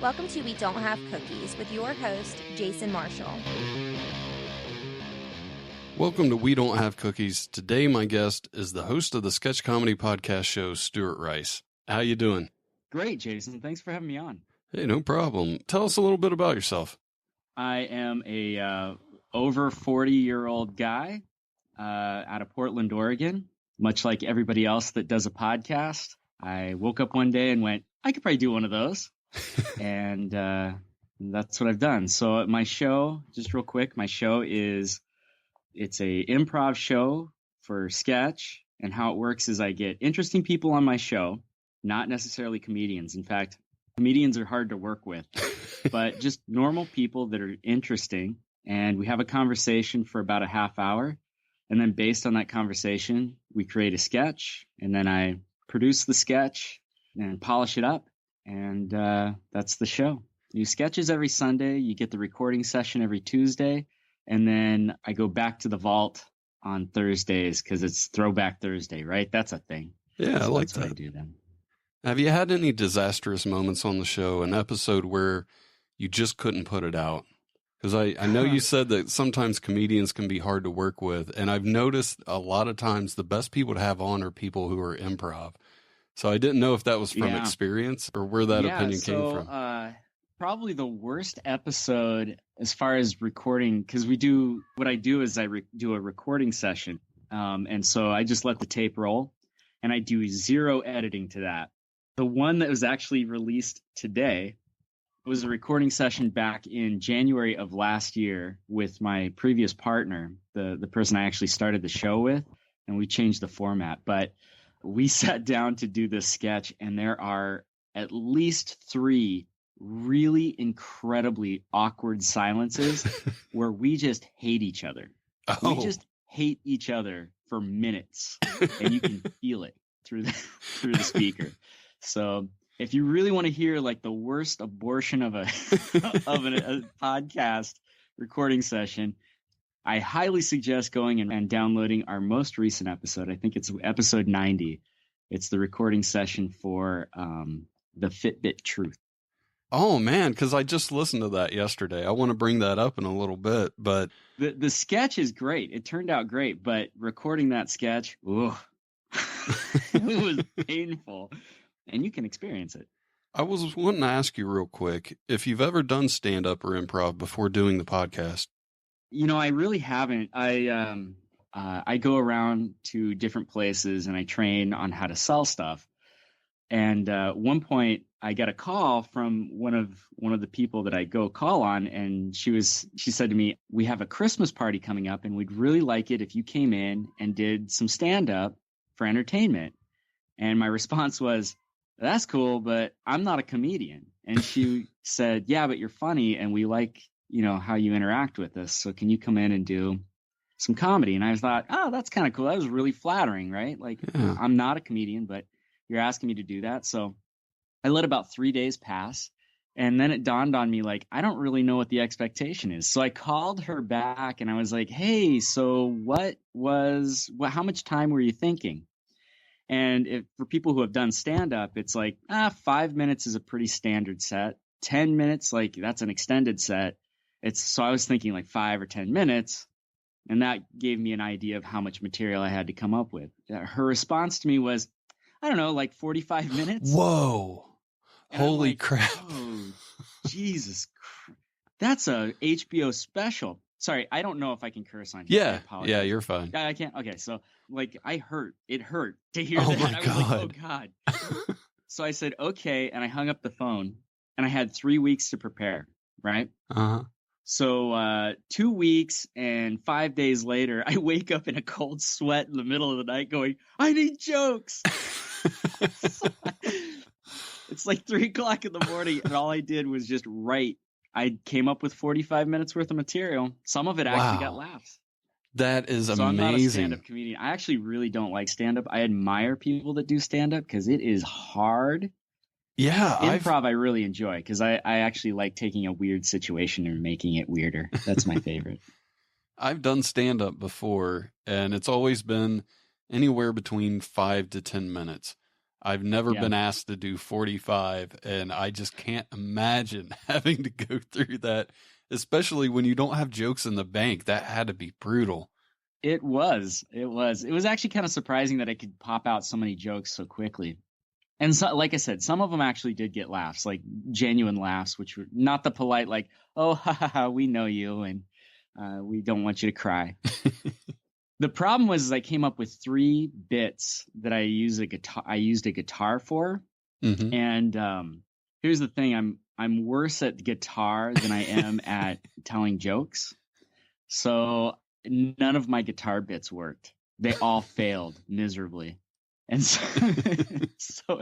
Welcome to We Don't Have Cookies with your host, Jason Marshall. Welcome to We Don't Have Cookies. Today, my guest is the host of the sketch comedy podcast show, Stuart Rice. How you doing? Great, Jason. Thanks for having me on. Hey, no problem. Tell us a little bit about yourself. I am a over 40-year-old guy out of Portland, Oregon. Much like everybody else that does a podcast, I woke up one day and went, I could probably do one of those. And that's what I've done. So my show, just real quick, my show it's a improv show for sketch. And how it works is I get interesting people on my show, not necessarily comedians. In fact, comedians are hard to work with, but just normal people that are interesting. And we have a conversation for about a half hour. And then based on that conversation, we create a sketch. And then I produce the sketch and polish it up. And that's the show. You sketches every Sunday. You get the recording session every Tuesday. And then I go back to the vault on Thursdays because it's Throwback Thursday, right? That's a thing. Yeah, so I like that's that. What I do then. Have you had any disastrous moments on the show, an episode where you just couldn't put it out? Because I know you said that sometimes comedians can be hard to work with. And I've noticed a lot of times the best people to have on are people who are improv. So I didn't know if that was from experience or where that opinion came from. Probably the worst episode as far as recording, because what I do is I do a recording session. And so I just let the tape roll and I do zero editing to that. The one that was actually released today was a recording session back in January of last year with my previous partner, the person I actually started the show with, and we changed the format. But we sat down to do this sketch, and there are at least 3 really incredibly awkward silences where we just hate each other. Oh. We just hate each other for minutes, and you can feel it through the speaker. So if you really want to hear like the worst abortion of a podcast recording session, I highly suggest going and downloading our most recent episode. I think it's episode 90. It's the recording session for the Fitbit Truth. Oh, man, because I just listened to that yesterday. I want to bring that up in a little bit, but the sketch is great. It turned out great, but recording that sketch, it was painful, and you can experience it. I was wanting to ask you real quick if you've ever done stand-up or improv before doing the podcast. You know, I really haven't. I go around to different places and I train on how to sell stuff. And one point, I got a call from one of the people that I go call on, and she said to me, "We have a Christmas party coming up, and we'd really like it if you came in and did some stand-up for entertainment." And my response was, "That's cool, but I'm not a comedian." And she said, "Yeah, but you're funny, and we like, how you interact with us. So can you come in and do some comedy?" And I thought, oh, that's kind of cool. That was really flattering, right? Like, I'm not a comedian, but you're asking me to do that. So I let about 3 days pass. And then it dawned on me, like, I don't really know what the expectation is. So I called her back and I was like, hey, so how much time were you thinking? And for people who have done stand-up, it's like, 5 minutes is a pretty standard set. 10 minutes, like, that's an extended set. So I was thinking like 5 or 10 minutes, and that gave me an idea of how much material I had to come up with. Her response to me was, I don't know, like 45 minutes. Whoa. And holy like, crap. Oh, Jesus Christ. That's a HBO special. Sorry, I don't know if I can curse on here. Yeah, you're fine. I can't. Okay, so like it hurt to hear Oh that. my I was God. like, oh God. So I said, okay, and I hung up the phone, and I had 3 weeks to prepare, right? Uh-huh. So 2 weeks and 5 days later, I wake up in a cold sweat in the middle of the night going, I need jokes. It's like 3 o'clock in the morning, and all I did was just write. I came up with 45 minutes worth of material. Some of it actually got laughs. That is amazing. I'm not a stand-up comedian. I actually really don't like stand-up. I admire people that do stand-up because it is hard. Yeah. Improv I really enjoy because I actually like taking a weird situation and making it weirder. That's my favorite. I've done stand-up before, and it's always been anywhere between 5 to 10 minutes. I've never been asked to do 45, and I just can't imagine having to go through that, especially when you don't have jokes in the bank. That had to be brutal. It was actually kind of surprising that I could pop out so many jokes so quickly. And so, like I said, some of them actually did get laughs, like genuine laughs, which were not the polite, like, oh, ha, ha, ha, we know you, and we don't want you to cry. The problem was I came up with 3 bits that I used a guitar for. Mm-hmm. And here's the thing. I'm worse at guitar than I am at telling jokes. So none of my guitar bits worked. They all failed miserably. And so,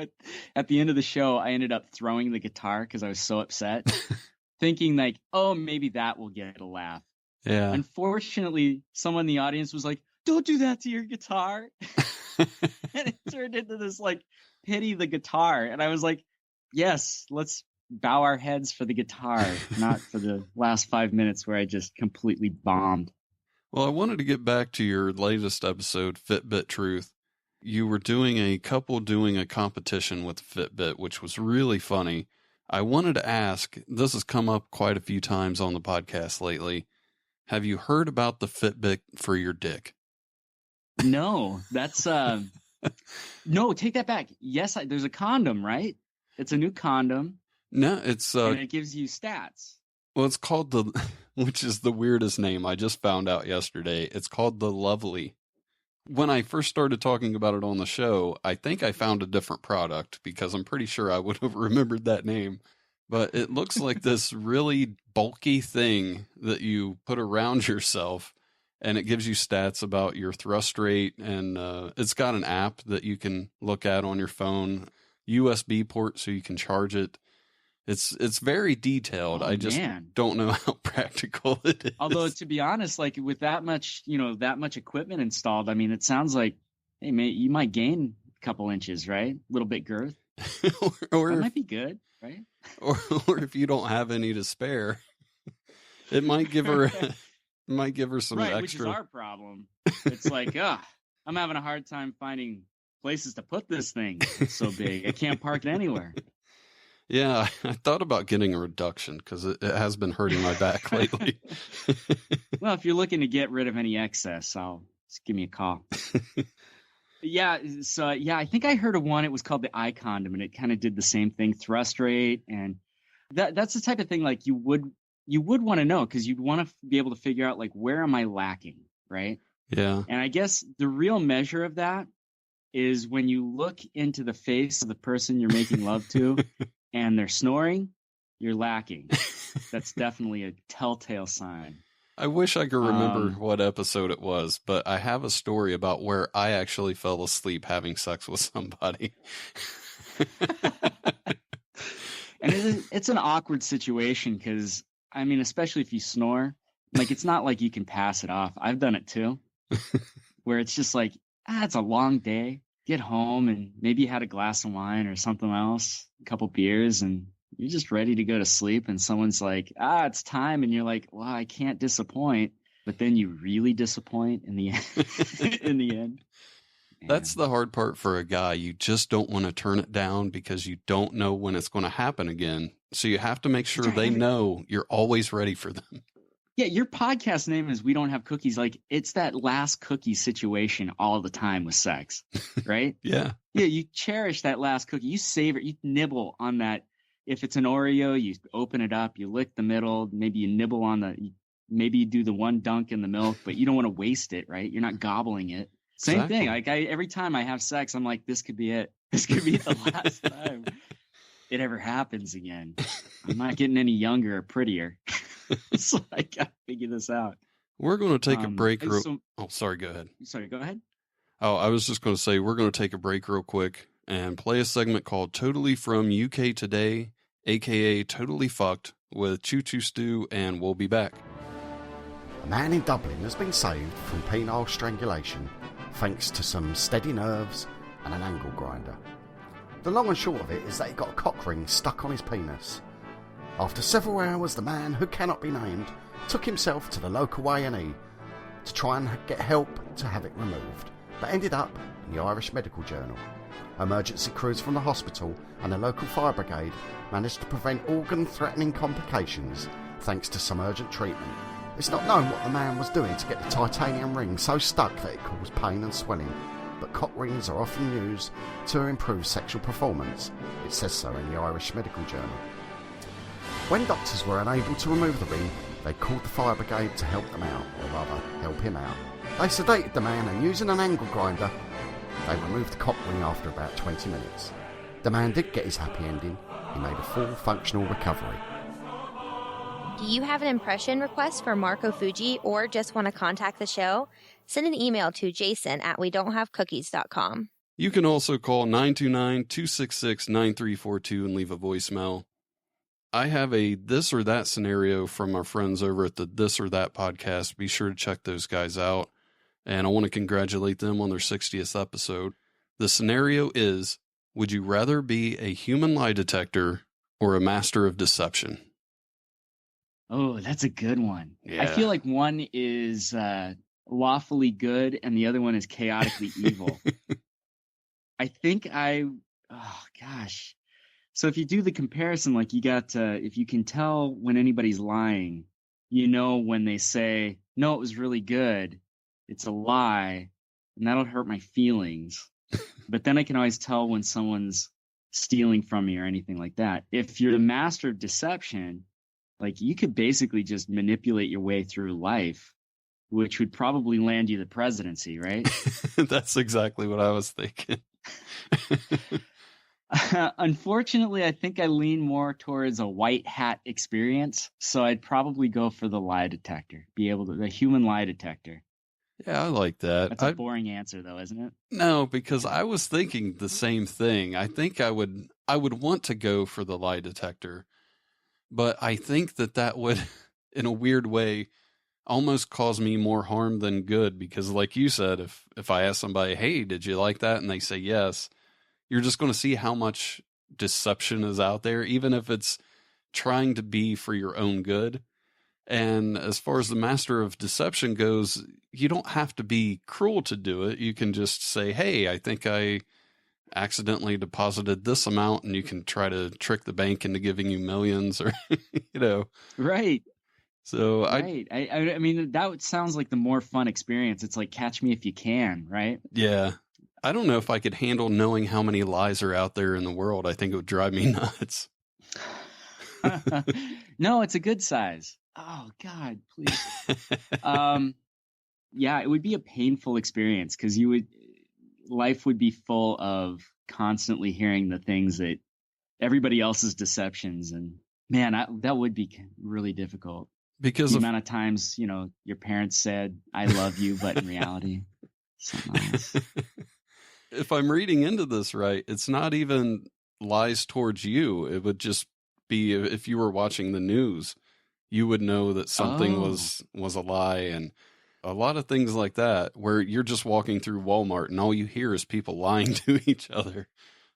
at the end of the show, I ended up throwing the guitar because I was so upset, thinking like, oh, maybe that will get a laugh. Yeah. Unfortunately, someone in the audience was like, don't do that to your guitar. And it turned into this like pity the guitar. And I was like, yes, let's bow our heads for the guitar, not for the last 5 minutes where I just completely bombed. Well, I wanted to get back to your latest episode, Fitbit Truth. You were doing a competition with Fitbit, which was really funny. I wanted to ask, this has come up quite a few times on the podcast lately. Have you heard about the Fitbit for your dick? No, that's no, take that back. Yes, there's a condom, right? It's a new condom. No, it's and it gives you stats. Well, it's called which is the weirdest name. I just found out yesterday. It's called the Lovely. When I first started talking about it on the show, I think I found a different product because I'm pretty sure I would have remembered that name. But it looks like this really bulky thing that you put around yourself, and it gives you stats about your thrust rate, and it's got an app that you can look at on your phone, USB port so you can charge it. It's very detailed. I just don't know how practical it is. Although, to be honest, like with that much equipment installed, I mean, it sounds like, hey, mate, you might gain a couple inches, right? A little bit girth. or that might be good, right? Or if you don't have any to spare, it might give her some extra. Which is our problem. It's like, I'm having a hard time finding places to put this thing. It's so big, I can't park it anywhere. Yeah, I thought about getting a reduction because it has been hurting my back lately. Well, if you're looking to get rid of any excess, just give me a call. So I think I heard of one. It was called the eye condom, and it kind of did the same thing, thrust rate, and that's the type of thing like you would want to know because you'd want to be able to figure out like where am I lacking, right? Yeah. And I guess the real measure of that is when you look into the face of the person you're making love to. And they're snoring, you're lacking. That's definitely a telltale sign. I wish I could remember what episode it was, but I have a story about where I actually fell asleep having sex with somebody. And it's an awkward situation because, I mean, especially if you snore, like it's not like you can pass it off. I've done it too, where it's just like, it's a long day. Get home and maybe you had a glass of wine or something else, a couple beers, and you're just ready to go to sleep. And someone's like, it's time. And you're like, well, I can't disappoint. But then you really disappoint in the end. In the end. Yeah. That's the hard part for a guy. You just don't want to turn it down because you don't know when it's going to happen again. So you have to make sure they know you're always ready for them. Yeah, your podcast name is We Don't Have Cookies. Like, it's that last cookie situation all the time with sex, right? Yeah. Yeah, you cherish that last cookie. You savor it. You nibble on that. If it's an Oreo, you open it up, you lick the middle. Maybe you nibble on maybe you do the one dunk in the milk, but you don't want to waste it, right? You're not gobbling it. Same thing. Like, every time I have sex, I'm like, this could be it. This could be the last time it ever happens again. I'm not getting any younger or prettier. So I gotta figure this out. We're going to take a break. Sorry, go ahead. Sorry, go ahead. Oh, I was just going to say we're going to take a break real quick and play a segment called Totally from UK Today, a.k.a. Totally Fucked, with Choo Choo Stew, and we'll be back. A man in Dublin has been saved from penile strangulation thanks to some steady nerves and an angle grinder. The long and short of it is that he got a cock ring stuck on his penis. After several hours, the man, who cannot be named, took himself to the local A&E to try and get help to have it removed, but ended up in the Irish Medical Journal. Emergency crews from the hospital and a local fire brigade managed to prevent organ-threatening complications thanks to some urgent treatment. It's not known what the man was doing to get the titanium ring so stuck that it caused pain and swelling, but cock rings are often used to improve sexual performance. It says so in the Irish Medical Journal. When doctors were unable to remove the ring, they called the fire brigade to help them out, or rather, help him out. They sedated the man and using an angle grinder, they removed the cock ring after about 20 minutes. The man did get his happy ending. He made a full functional recovery. Do you have an impression request for Marco Fuji or just want to contact the show? Send an email to jason@wedon'thavecookies.com. You can also call 929-266-9342 and leave a voicemail. I have a this or that scenario from our friends over at the This or That podcast. Be sure to check those guys out. And I want to congratulate them on their 60th episode. The scenario is, would you rather be a human lie detector or a master of deception? Oh, that's a good one. Yeah. I feel like one is lawfully good and the other one is chaotically evil. I think oh gosh. So if you do the comparison, like you got if you can tell when anybody's lying, you know when they say, no, it was really good, it's a lie, and that'll hurt my feelings. But then I can always tell when someone's stealing from me or anything like that. If you're the master of deception, like you could basically just manipulate your way through life, which would probably land you the presidency, right? That's exactly what I was thinking. Unfortunately, I think I lean more towards a white hat experience. So I'd probably go for the lie detector, the human lie detector. Yeah, I like that. That's a boring answer though, isn't it? No, because I was thinking the same thing. I think I would want to go for the lie detector, but I think that would, in a weird way, almost cause me more harm than good, because like you said, if I ask somebody, hey, did you like that? And they say yes, you're just going to see how much deception is out there, even if it's trying to be for your own good. And as far as the master of deception goes, you don't have to be cruel to do it. You can just say, hey, I think I accidentally deposited this amount, and you can try to trick the bank into giving you millions, or, Right. So right. I mean, that sounds like the more fun experience. It's like catch me if you can, right? Yeah. I don't know if I could handle knowing how many lies are out there in the world. I think it would drive me nuts. No, it's a good size. Oh God, please. Yeah, it would be a painful experience because life would be full of constantly hearing the things that everybody else's deceptions, and man, that would be really difficult. Because the amount of times, your parents said, I love you, but in reality, something else. If I'm reading into this right, it's not even lies towards you. It would just be if you were watching the news, you would know that something was a lie, and a lot of things like that, where you're just walking through Walmart and all you hear is people lying to each other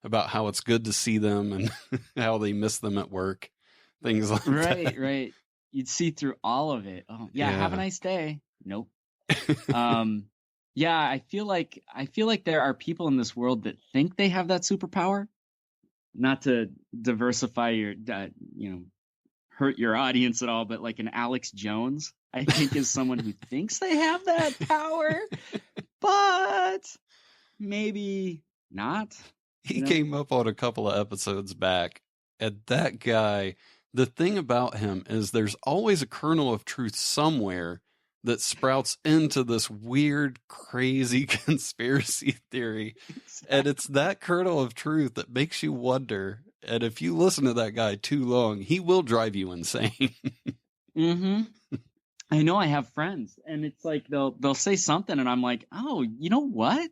about how it's good to see them and how they miss them at work, things like that. Right. You'd see through all of it. Oh, yeah. Have a nice day. Nope. Yeah, I feel like there are people in this world that think they have that superpower. Not to diversify your, hurt your audience at all, but like an Alex Jones, I think, is someone who thinks they have that power, but maybe not. He came up on a couple of episodes back, and that guy, the thing about him is there's always a kernel of truth somewhere that sprouts into this weird, crazy conspiracy theory. Exactly. And it's that kernel of truth that makes you wonder. And if you listen to that guy too long, he will drive you insane. Mm-hmm. I know I have friends, and it's like they'll say something, and I'm like, oh, you know what?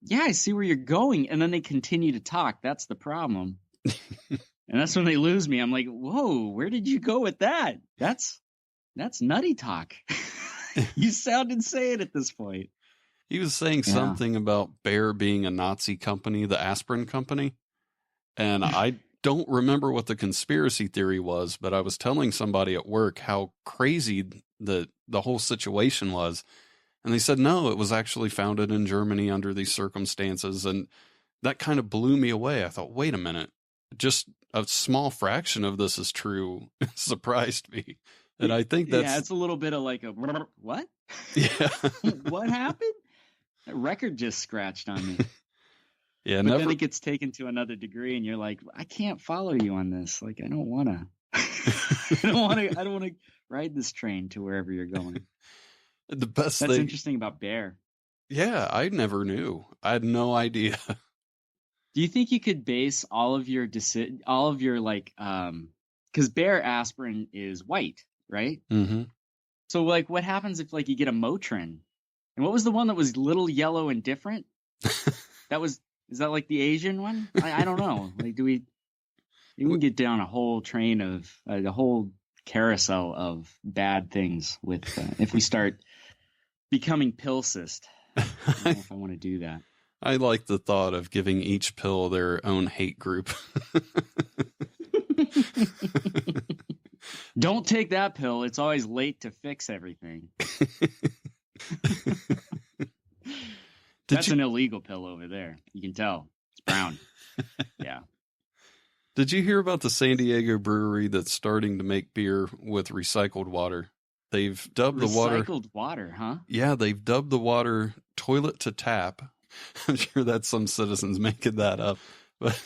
Yeah, I see where you're going. And then they continue to talk. That's the problem. And that's when they lose me. I'm like, whoa, where did you go with that? That's nutty talk. You sound insane at this point. He was saying something about Bayer being a Nazi company, the Aspirin company. And I don't remember what the conspiracy theory was, but I was telling somebody at work how crazy the whole situation was. And they said, no, it was actually founded in Germany under these circumstances. And that kind of blew me away. I thought, wait a minute, just a small fraction of this is true. Surprised me. And I think that's... it's a little bit of like a, what? Yeah. What happened? That record just scratched on me. Yeah, but then it gets taken to another degree and you're like, I can't follow you on this. Like, I don't want to. I don't want to ride this train to wherever you're going. That's interesting about bear. Yeah, I never knew. I had no idea. Do you think you could base all of your like, because bear aspirin is white, right? Mm-hmm. So like, what happens if like you get a Motrin? And what was the one that was little yellow and different? Is that like the Asian one? I don't know. Like, you can get down a whole train of the whole carousel of bad things with if we start becoming pilsist. I don't know if I want to do that. I like the thought of giving each pill their own hate group. Don't take that pill. It's always late to fix everything. That's an illegal pill over there. You can tell. It's brown. Yeah. Did you hear about the San Diego brewery that's starting to make beer with recycled water? They've dubbed the water... Recycled water, huh? Yeah, they've dubbed the water toilet to tap. I'm sure that's some citizens making that up. But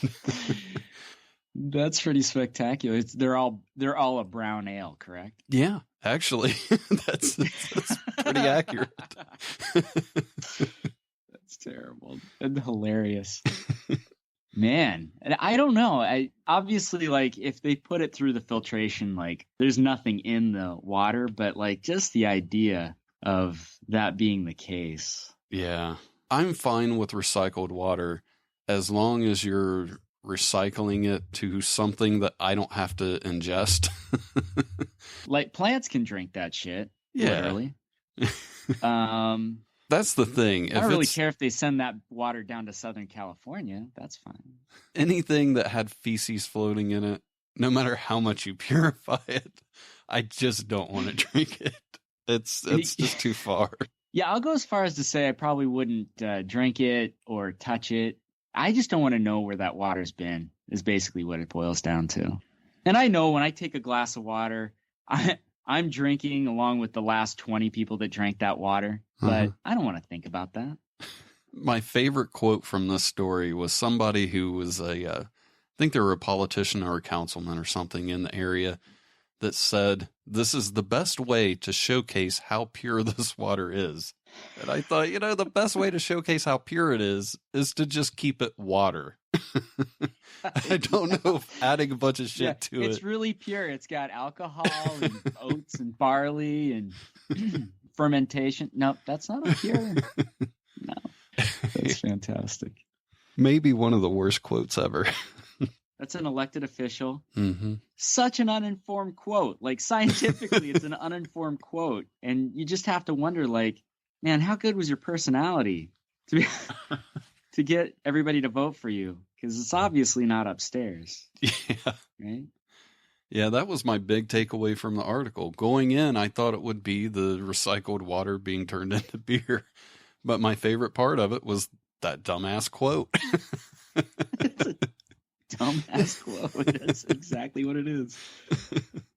that's pretty spectacular. They're all a brown ale, correct? Yeah, actually. That's pretty accurate. That's terrible and hilarious. Man, I don't know. Obviously, like, if they put it through the filtration, like, there's nothing in the water, but like just the idea of that being the case. Yeah, I'm fine with recycled water as long as you're recycling it to something that I don't have to ingest. Like, plants can drink that shit. Yeah. Literally. That's the thing. I don't really care if they send that water down to Southern California. That's fine. Anything that had feces floating in it, no matter how much you purify it, I just don't want to drink it. It's just too far. Yeah, I'll go as far as to say I probably wouldn't drink it or touch it. I just don't want to know where that water's been, is basically what it boils down to. And I know when I take a glass of water, I'm drinking along with the last 20 people that drank that water, but I don't want to think about that. My favorite quote from this story was somebody who was I think they were a politician or a councilman or something in the area that said, "This is the best way to showcase how pure this water is." And I thought, the best way to showcase how pure it is to just keep it water. I don't know if adding a bunch of shit to it. It's really pure. It's got alcohol and oats and barley and fermentation. No, that's not a pure. No, that's fantastic. Maybe one of the worst quotes ever. That's an elected official. Mm-hmm. Such an uninformed quote. Like, scientifically, it's an uninformed quote. And you just have to wonder, like, man, how good was your personality to get everybody to vote for you? Because it's obviously not upstairs. Yeah. Right? Yeah, that was my big takeaway from the article. Going in, I thought it would be the recycled water being turned into beer. But my favorite part of it was that dumbass quote. It's a dumbass quote. That's exactly what it is.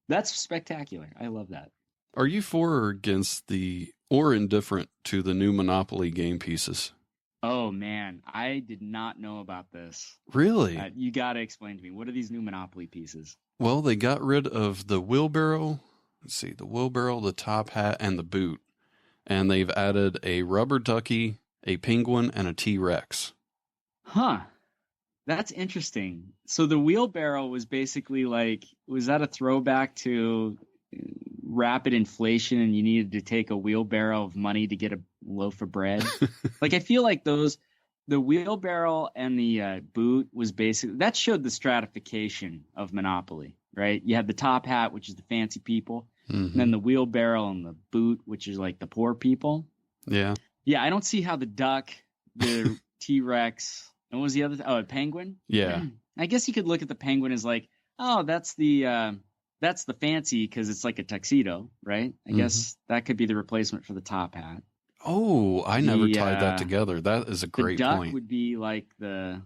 That's spectacular. I love that. Are you for or against or indifferent to the new Monopoly game pieces? Oh, man. I did not know about this. Really? You got to explain to me. What are these new Monopoly pieces? Well, they got rid of the wheelbarrow. Let's see, the wheelbarrow, the top hat, and the boot. And they've added a rubber ducky, a penguin, and a TRex. Huh. That's interesting. So the wheelbarrow was basically like, was that a throwback to rapid inflation and you needed to take a wheelbarrow of money to get a loaf of bread? Like, I feel like the wheelbarrow and the boot was basically, that showed the stratification of Monopoly, right? You have the top hat, which is the fancy people, and then the wheelbarrow and the boot, which is like the poor people. Yeah. Yeah, I don't see how the duck, the T-Rex, and what was the other? A penguin? Yeah. I guess you could look at the penguin as like, oh, that's the fancy because it's like a tuxedo, right? I guess that could be the replacement for the top hat. Oh, I never tied that together. That is a great the duck point. Would be like the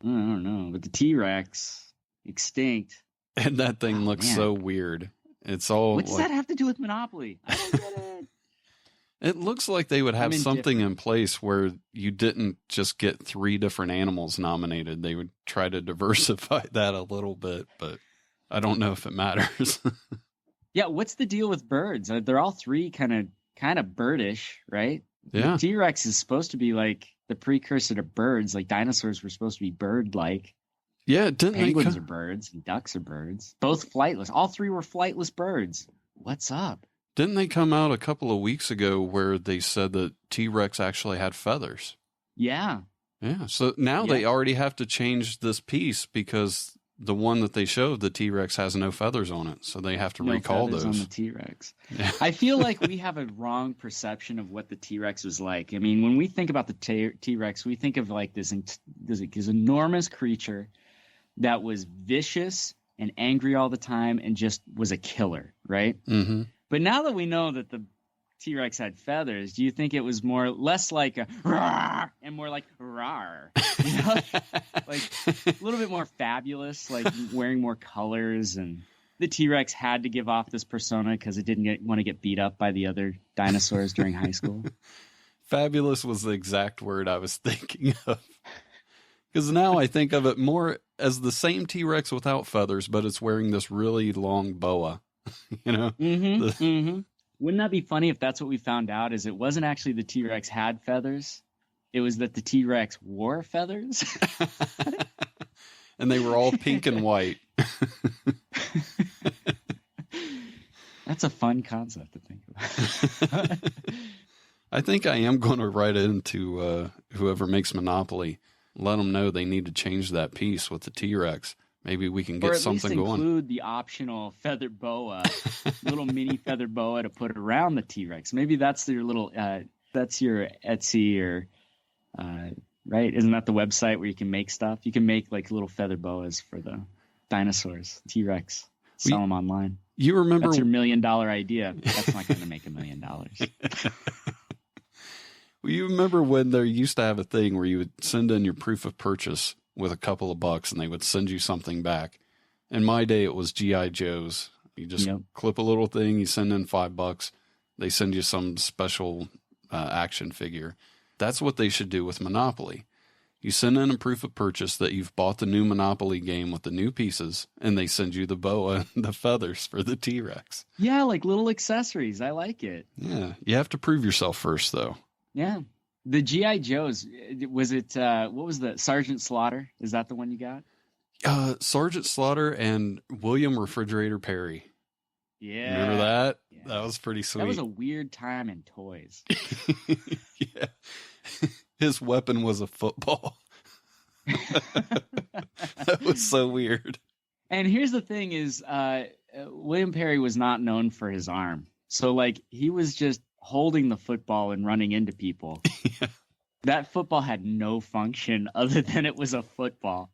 I don't know, but the T-Rex extinct. And that thing looks man. so weird. It's all. What does that have to do with Monopoly? I don't get it. It looks like they would have I'm something in indifferent. place where you didn't just get 3 different animals nominated. They would try to diversify that a little bit, but I don't know if it matters. Yeah, what's the deal with birds? They're all three kind of birdish, right? Yeah. The T-Rex is supposed to be like the precursor to birds. Like dinosaurs were supposed to be bird-like. Yeah, didn't Penguins they? are birds and ducks are birds. Both flightless. All three were flightless birds. What's up? Didn't they come out a couple of weeks ago where they said that T-Rex actually had feathers? Yeah. Yeah, so now they already have to change this piece because the one that they showed, the T-Rex, has no feathers on it. So they have to recall feathers those. on the T-Rex. Yeah. I feel like we have a wrong perception of what the T-Rex was like. I mean, when we think about the T-Rex, we think of like this enormous creature that was vicious and angry all the time and just was a killer, right? Mm-hmm. But now that we know that the T-Rex had feathers, do you think it was less like a rawr and more like rawr? You know? Like a little bit more fabulous, like wearing more colors, and the T-Rex had to give off this persona because it didn't want to get beat up by the other dinosaurs during high school. Fabulous was the exact word I was thinking of. Because now I think of it more as the same T-Rex without feathers, but it's wearing this really long boa. You know? Wouldn't that be funny if that's what we found out? Is it wasn't actually the T-Rex had feathers? It was that the T-Rex wore feathers. And they were all pink and white. That's a fun concept to think about. I think I am going to write into whoever makes Monopoly. Let them know they need to change that piece with the T-Rex. Maybe we can get something going. Or at least include the optional feather boa, little mini feather boa to put around the T-Rex. Maybe that's your little, that's your Etsy or, right? Isn't that the website where you can make stuff? You can make like little feather boas for the dinosaurs, T-Rex. Sell them online. You remember? That's your $1 million idea. That's not going to make $1 million. Well, you remember when there used to have a thing where you would send in your proof of purchase with a couple of bucks and they would send you something back. In my day, it was G.I. Joe's. You just clip a little thing, you send in $5, they send you some special action figure. That's what they should do with Monopoly. You send in a proof of purchase that you've bought the new Monopoly game with the new pieces, and they send you the boa and the feathers for the T-Rex. Yeah, like little accessories. I like it. Yeah, you have to prove yourself first, though. Yeah. The G.I. Joes, was it, what was the Sergeant Slaughter? Is that the one you got? Sergeant Slaughter and William Refrigerator Perry. Yeah. Remember that? Yeah. That was pretty sweet. That was a weird time in toys. Yeah. His weapon was a football. That was so weird. And here's the thing is, William Perry was not known for his arm. So, like, he was just holding the football and running into people. Yeah. That football had no function other than it was a football.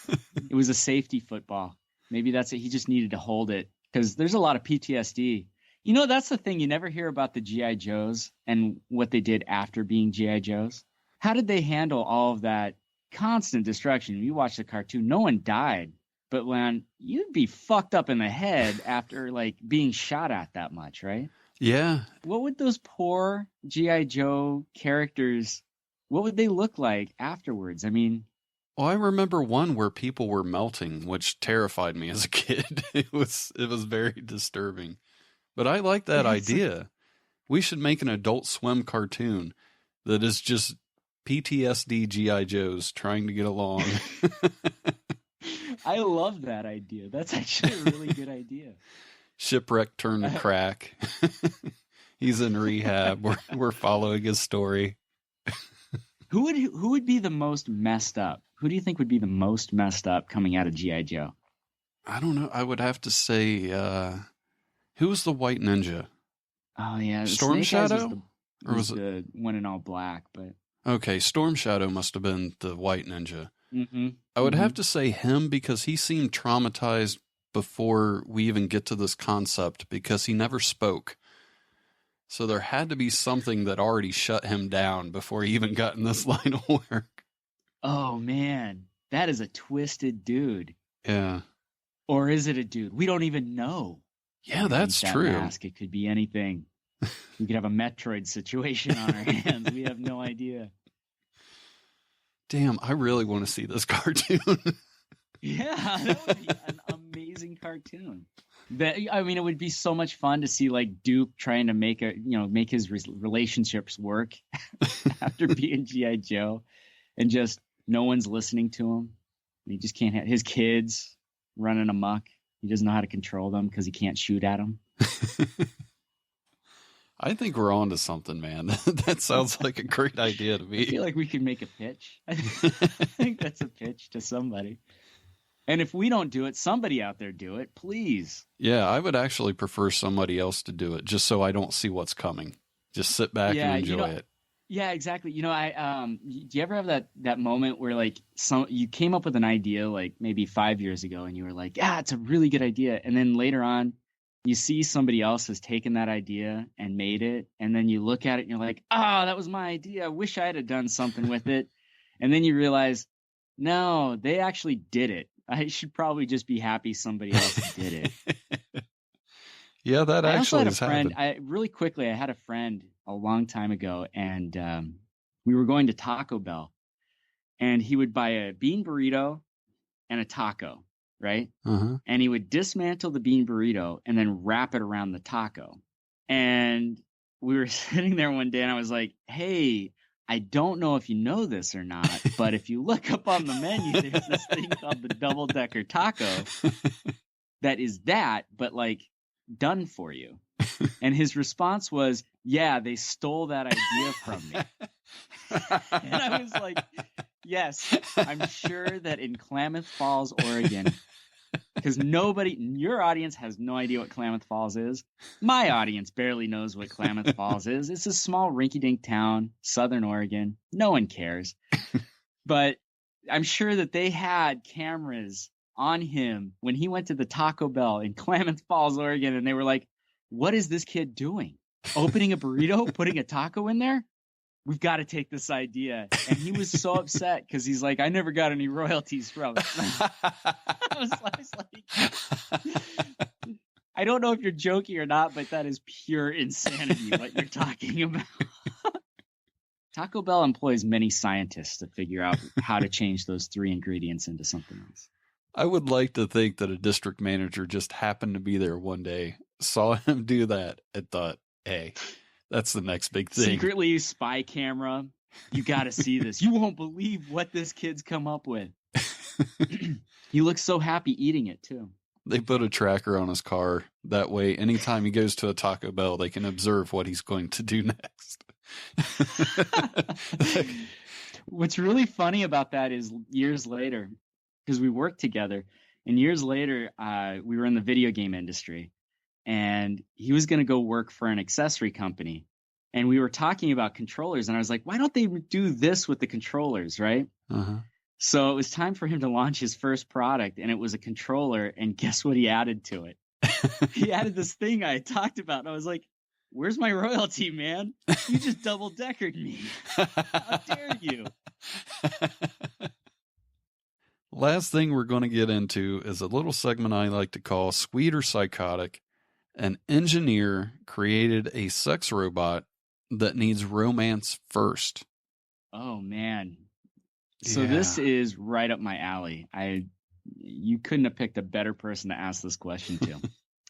It was a safety football. Maybe that's it. He just needed to hold it because there's a lot of PTSD. You know, that's the thing. You never hear about the G.I. Joes and what they did after being G.I. Joes. How did they handle all of that constant destruction? You watch the cartoon, no one died. But when you'd be fucked up in the head after like being shot at that much, right? Yeah. What would those poor G.I. Joe characters, what would they look like afterwards? I mean, well, I remember one where people were melting, which terrified me as a kid. It was very disturbing. But I like that idea. We should make an Adult Swim cartoon that is just PTSD G.I. Joes trying to get along. I love that idea. That's actually a really good idea. Shipwreck turned to crack. He's in rehab. We're following his story. Who would be the most messed up? Who do you think would be the most messed up coming out of G.I. Joe? I don't know. I would have to say, who was the white ninja? Oh yeah, Storm Shadow, or was the one in all black? But okay, Storm Shadow must have been the white ninja. Mm-hmm. I would have to say him because he seemed traumatized before we even get to this concept because he never spoke. So there had to be something that already shut him down before he even got in this line of work. Oh man, that is a twisted dude. Yeah. Or is it a dude? We don't even know. Yeah, that's that true. Mask. It could be anything. We could have a Metroid situation on our hands. We have no idea. Damn, I really want to see this cartoon. Yeah, that would be an amazing cartoon. It would be so much fun to see like Duke trying to make his relationships work after being G.I. Joe, and just no one's listening to him. He just can't have his kids running amok. He doesn't know how to control them because he can't shoot at them. I think we're on to something, man. That sounds like a great idea to me. I feel like we could make a pitch. I think that's a pitch to somebody. And if we don't do it, somebody out there do it, please. Yeah, I would actually prefer somebody else to do it, just so I don't see what's coming. Just sit back and enjoy it. Yeah, exactly. Do you ever have that moment where like you came up with an idea like maybe 5 years ago and you were like, it's a really good idea. And then later on, you see somebody else has taken that idea and made it. And then you look at it and you're like, that was my idea. I wish I had done something with it. And then you realize, no, they actually did it. I should probably just be happy somebody else did it. Yeah, that actually has happened. Really quickly, I had a friend a long time ago, and we were going to Taco Bell. And he would buy a bean burrito and a taco, right? Uh-huh. And he would dismantle the bean burrito and then wrap it around the taco. And we were sitting there one day, and I was like, hey, I don't know if you know this or not, but if you look up on the menu, there's this thing called the double-decker taco that is but like done for you. And his response was, yeah, they stole that idea from me. And I was like, yes, I'm sure that in Klamath Falls, Oregon, because your audience has no idea what Klamath Falls is. My audience barely knows what Klamath Falls is. It's a small rinky-dink town, Southern Oregon. No one cares. But I'm sure that they had cameras on him when he went to the Taco Bell in Klamath Falls, Oregon, and they were like, what is this kid doing? Opening a burrito, putting a taco in there? We've got to take this idea. And he was so upset because he's like, I never got any royalties from it. I was like, I don't know if you're joking or not, but that is pure insanity what you're talking about. Taco Bell employs many scientists to figure out how to change those 3 ingredients into something else. I would like to think that a district manager just happened to be there one day, saw him do that, and thought, hey, that's the next big thing. Secretly, spy camera. You got to see this. You won't believe what this kid's come up with. He looks so happy eating it, too. They put a tracker on his car. That way, anytime he goes to a Taco Bell, they can observe what he's going to do next. What's really funny about that is years later, because we worked together, and years later, we were in the video game industry. And he was going to go work for an accessory company. And we were talking about controllers. And I was like, why don't they do this with the controllers, right? Uh-huh. So it was time for him to launch his first product. And it was a controller. And guess what he added to it? He added this thing I had talked about. And I was like, where's my royalty, man? You just double-deckered me. How dare you? Last thing we're going to get into is a little segment I like to call Sweet or Psychotic. An engineer created a sex robot that needs romance first. Oh, man. So this is right up my alley. You couldn't have picked a better person to ask this question to.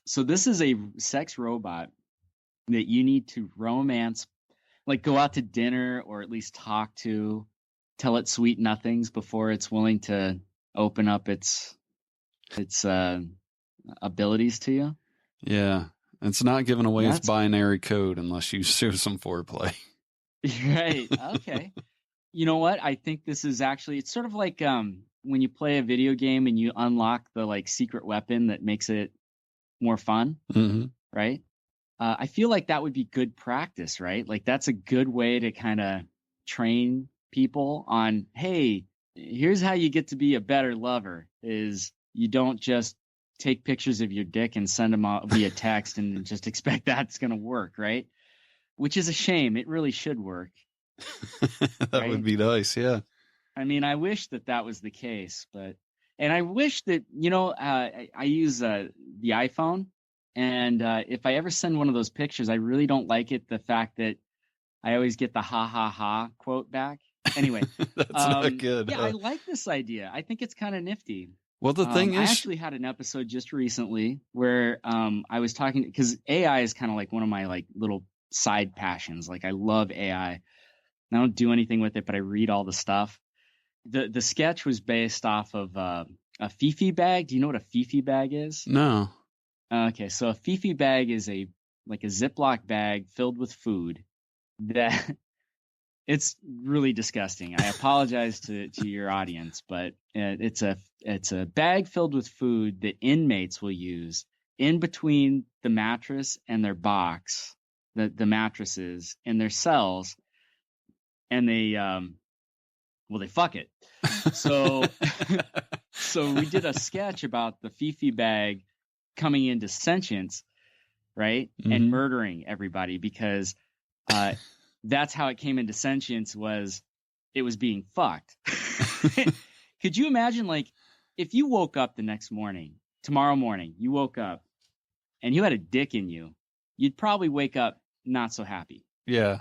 So this is a sex robot that you need to romance, like go out to dinner or at least talk to, tell it sweet nothings before it's willing to open up its abilities to you. Yeah, it's not giving away its binary code unless you show some foreplay. Right. Okay. You know what? I think this is actually, it's sort of like when you play a video game and you unlock the like secret weapon that makes it more fun, right? I feel like that would be good practice, right? Like that's a good way to kind of train people on, hey, here's how you get to be a better lover is you don't just take pictures of your dick and send them out via text and just expect that's going to work, right? Which is a shame. It really should work. That would be nice, yeah. I mean, I wish that was the case, and I wish that, I use the iPhone, and if I ever send one of those pictures, I really don't like it. The fact that I always get the ha ha ha quote back. Anyway, That's not good. Yeah, I like this idea. I think it's kind of nifty. Well, the thing I is, actually had an episode just recently where I was talking, because AI is kind of like one of my like little side passions. Like, I love AI. I don't do anything with it, but I read all the stuff. The sketch was based off of a Fifi bag. Do you know what a Fifi bag is? no. Okay, so a Fifi bag is a Ziploc bag filled with food that it's really disgusting. I apologize to your audience, but it's a bag filled with food that inmates will use in between the mattress and their box, the mattresses in their cells, and they fuck it. So so we did a sketch about the Fifi bag coming into sentience, right? Mm-hmm. And murdering everybody, because that's how it came into sentience, was it was being fucked. Could you imagine, like, if you woke up the next morning, tomorrow morning, you woke up and you had a dick in you, you'd probably wake up not so happy. Yeah.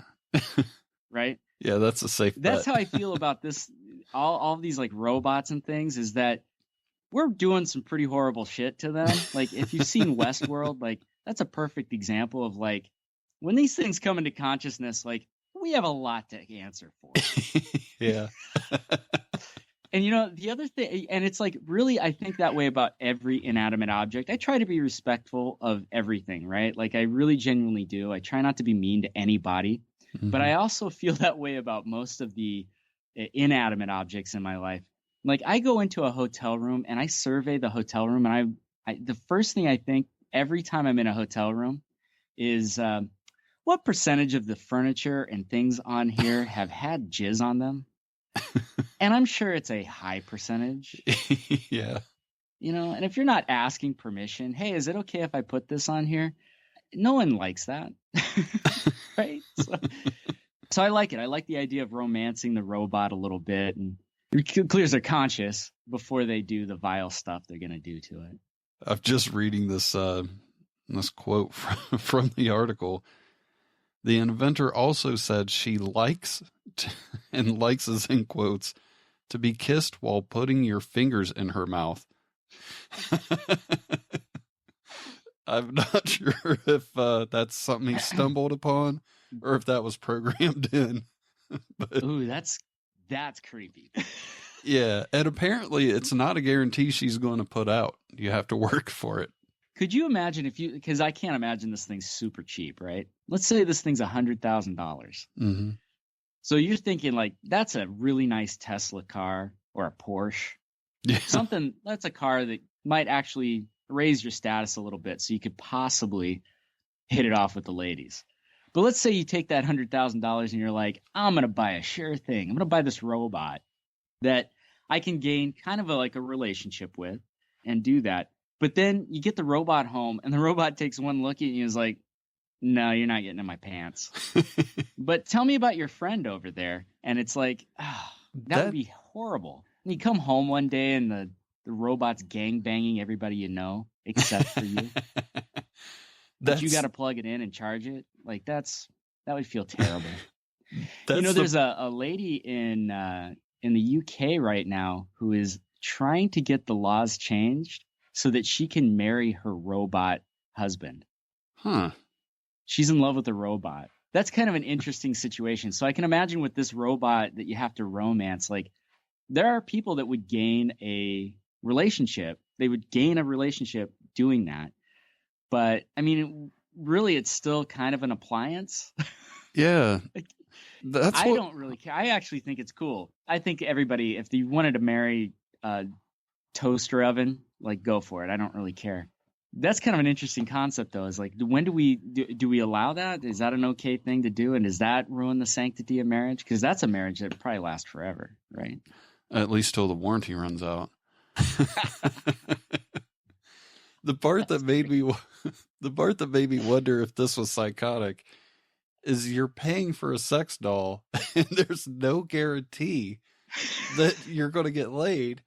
Right? Yeah, that's a safe bet. That's how I feel about this. All of these like robots and things, is that we're doing some pretty horrible shit to them. Like, if you've seen Westworld, like, that's a perfect example of, like, when these things come into consciousness, like, we have a lot to answer for. Yeah. And, the other thing, and it's like, really, I think that way about every inanimate object. I try to be respectful of everything, right? Like, I really genuinely do. I try not to be mean to anybody, but I also feel that way about most of the inanimate objects in my life. Like, I go into a hotel room and I survey the hotel room, and I the first thing I think every time I'm in a hotel room is, what percentage of the furniture and things on here have had jizz on them? And I'm sure it's a high percentage. Yeah. And if you're not asking permission, hey, is it okay if I put this on here? No one likes that. Right? So I like it. I like the idea of romancing the robot a little bit, and it clears their conscience before they do the vile stuff they're going to do to it. I'm just reading this quote from the article. The inventor also said she likes, and likes is in quotes, to be kissed while putting your fingers in her mouth. I'm not sure if that's something he stumbled upon or if that was programmed in. But, ooh, that's creepy. Yeah, and apparently it's not a guarantee she's going to put out. You have to work for it. Could you imagine because I can't imagine this thing's super cheap, right? Let's say this thing's $100,000. Mm-hmm. So you're thinking, like, that's a really nice Tesla car or a Porsche. Yeah. Something that's a car that might actually raise your status a little bit, so you could possibly hit it off with the ladies. But let's say you take that $100,000 and you're like, I'm going to buy a sure thing. I'm going to buy this robot that I can gain kind of a relationship with and do that. But then you get the robot home and the robot takes one look at you and is like, no, you're not getting in my pants. But tell me about your friend over there. And it's like, that would be horrible. And you come home one day and the robot's gang banging everybody you know, except for you. But you got to plug it in and charge it. Like, that would feel terrible. There's a lady in the UK right now who is trying to get the laws changed so that she can marry her robot husband. Huh. She's in love with the robot. That's kind of an interesting situation. So I can imagine with this robot that you have to romance, like, there are people that would gain a relationship. They would gain a relationship doing that. But I mean, really, it's still kind of an appliance. Yeah. I don't really care. I actually think it's cool. I think everybody, if you wanted to marry a toaster oven, like, go for it. I don't really care. That's kind of an interesting concept, though. Is like, when do we allow that? Is that an okay thing to do? And does that ruin the sanctity of marriage? Because that's a marriage that probably lasts forever, right? At least till the warranty runs out. The part that made me wonder if this was psychotic is you're paying for a sex doll and there's no guarantee that you're going to get laid,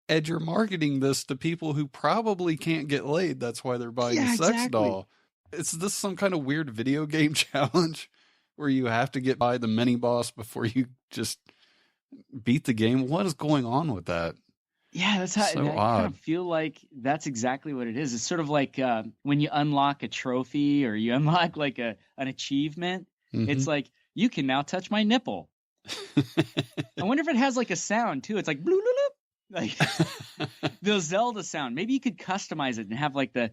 and you're marketing this to people who probably can't get laid. That's why they're buying a sex doll. Is this some kind of weird video game challenge where you have to get by the mini boss before you just beat the game? What is going on with that? Yeah, that's how So I odd. kind of feel like that's exactly what it is. It's sort of like when you unlock a trophy or you unlock like an achievement. It's like, you can now touch my nipple. I wonder if it has like a sound too. It's like bloop, bloop, bloop. Like the Zelda sound. Maybe you could customize it and have like the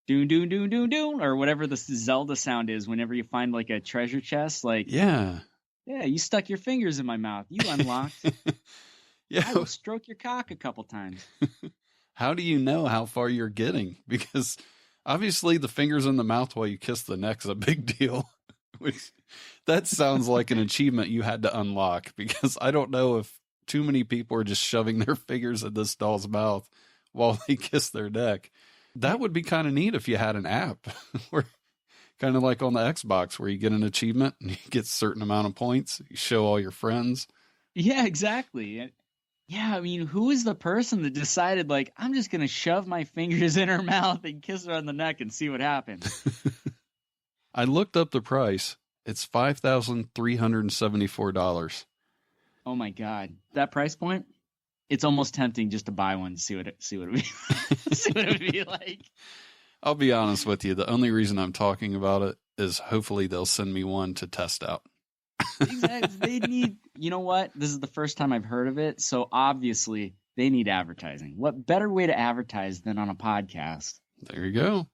doon doon doon doon doon or whatever the Zelda sound is whenever you find like a treasure chest. Like yeah, you stuck your fingers in my mouth. You unlocked. Yeah, I will stroke your cock a couple times. How do you know how far you're getting? Because obviously the fingers in the mouth while you kiss the neck is a big deal. Which, that sounds like an achievement you had to unlock, because I don't know if too many people are just shoving their fingers in this doll's mouth while they kiss their neck. That would be kind of neat if you had an app where, kind of like on the Xbox, where you get an achievement and you get a certain amount of points. You show all your friends. Yeah, exactly. Yeah, I mean, who is the person that decided, like, I'm just going to shove my fingers in her mouth and kiss her on the neck and see what happens? I looked up the price. It's $5,374. Oh my God. That price point? It's almost tempting just to buy one and see what it would be, see what it would be like. I'll be honest with you. The only reason I'm talking about it is hopefully they'll send me one to test out. Exactly. They need, you know what? This is the first time I've heard of it. So obviously they need advertising. What better way to advertise than on a podcast? There you go.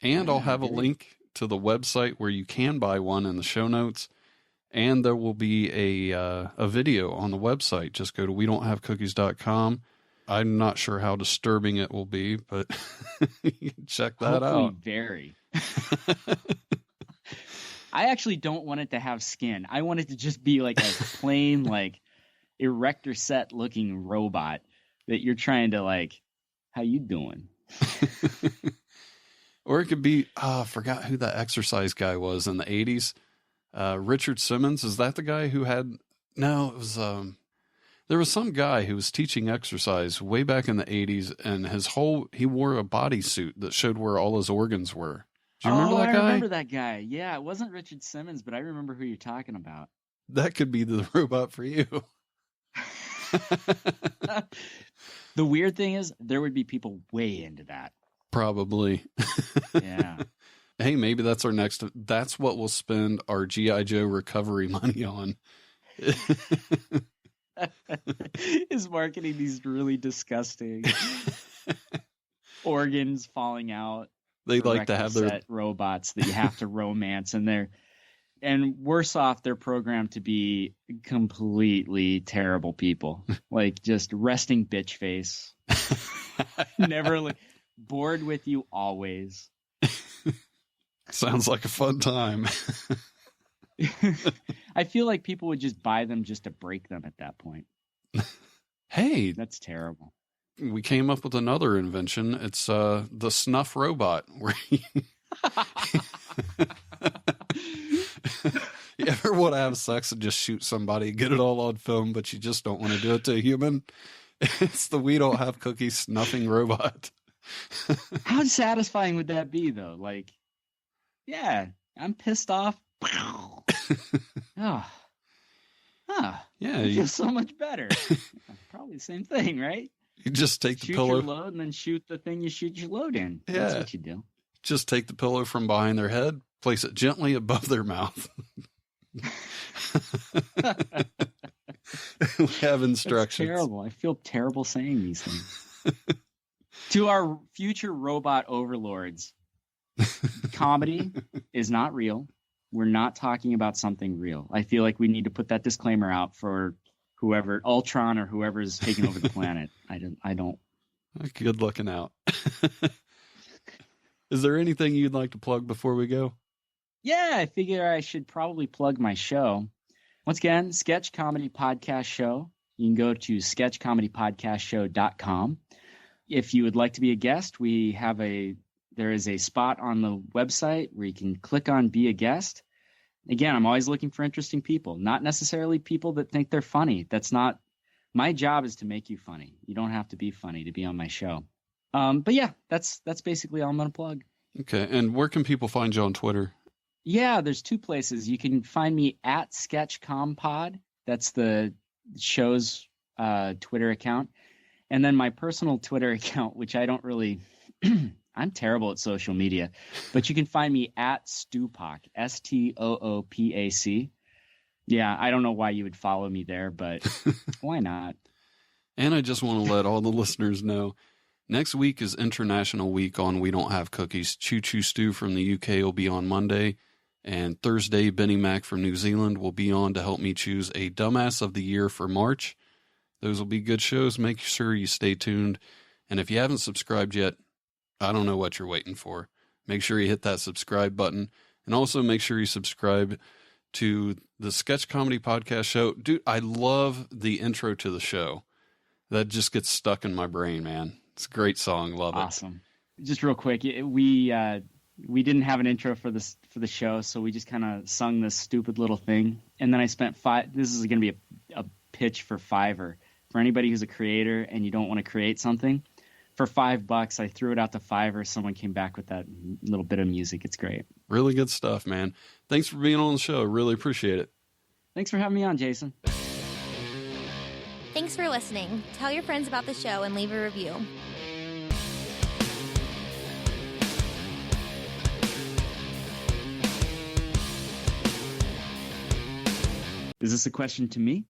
And I'll have a link to the website where you can buy one in the show notes. And there will be a video on the website. Just go to wedon'thavecookies.com. I'm not sure how disturbing it will be, but you can check that out. Very. I actually don't want it to have skin. I want it to just be like a plain, like, erector set looking robot that you're trying to, like, how you doing? Or it could be, I forgot who that exercise guy was in the 80s. Richard Simmons. Is that the guy who had, no, it was, there was some guy who was teaching exercise way back in the 80s, and he wore a bodysuit that showed where all his organs were. Do you remember that guy? I remember that guy. Yeah, it wasn't Richard Simmons, but I remember who you're talking about. That could be the robot for you. The weird thing is, there would be people way into that. Probably. Yeah. Hey, maybe that's that's what we'll spend our G.I. Joe recovery money on. Is marketing these really disgusting organs falling out. They like to have their robots that you have to romance, and worse off, they're programmed to be completely terrible people, like just resting bitch face, never bored with you always. Sounds like a fun time. I feel like people would just buy them just to break them at that point. Hey, that's terrible. We came up with another invention. It's the Snuff Robot. Where you ever want to have sex and just shoot somebody, get it all on film, but you just don't want to do it to a human? It's the We Don't Have Cookies snuffing robot. How satisfying would that be, though? Like, yeah, I'm pissed off. Yeah, it feels so much better. Probably the same thing, right? You just take the pillow, shoot your load, and then shoot the thing you shoot your load in. Yeah. That's what you do. Just take the pillow from behind their head, place it gently above their mouth. We have instructions. That's terrible. I feel terrible saying these things. To our future robot overlords, comedy is not real. We're not talking about something real. I feel like we need to put that disclaimer out for whoever, Ultron or whoever's taking over the planet. I don't. Good looking out. Is there anything you'd like to plug before we go? Yeah, I figure I should probably plug my show. Once again, Sketch Comedy Podcast Show. You can go to sketchcomedypodcastshow.com. If you would like to be a guest, there is a spot on the website where you can click on Be a Guest. again, I'm always looking for interesting people, not necessarily people that think they're funny. That's not my job, is to make you funny. You don't have to be funny to be on my show. But yeah, that's basically all I'm going to plug. Okay. And where can people find you on Twitter? Yeah, there's two places. You can find me at SketchCompod. That's the show's Twitter account. And then my personal Twitter account, which I don't really, I'm terrible at social media, but you can find me at Stoopac, STOOPAC. Yeah, I don't know why you would follow me there, but why not? And I just want to let all the listeners know, next week is International Week on We Don't Have Cookies. Choo Choo Stew from the UK will be on Monday. And Thursday, Benny Mac from New Zealand will be on to help me choose a Dumbass of the Year for March. Those will be good shows. Make sure you stay tuned. And if you haven't subscribed yet, I don't know what you're waiting for. Make sure you hit that subscribe button. And also make sure you subscribe to the Sketch Comedy Podcast Show. Dude, I love the intro to the show. That just gets stuck in my brain, man. It's a great song. Love it. Awesome. Just real quick, we didn't have an intro for the show, so we just kind of sung this stupid little thing. And then I spent this is going to be a pitch for Fiverr. For anybody who's a creator and you don't want to create something, for $5, I threw it out to Fiverr. Someone came back with that little bit of music. It's great. Really good stuff, man. Thanks for being on the show. Really appreciate it. Thanks for having me on, Jason. Thanks for listening. Tell your friends about the show and leave a review. Is this a question to me?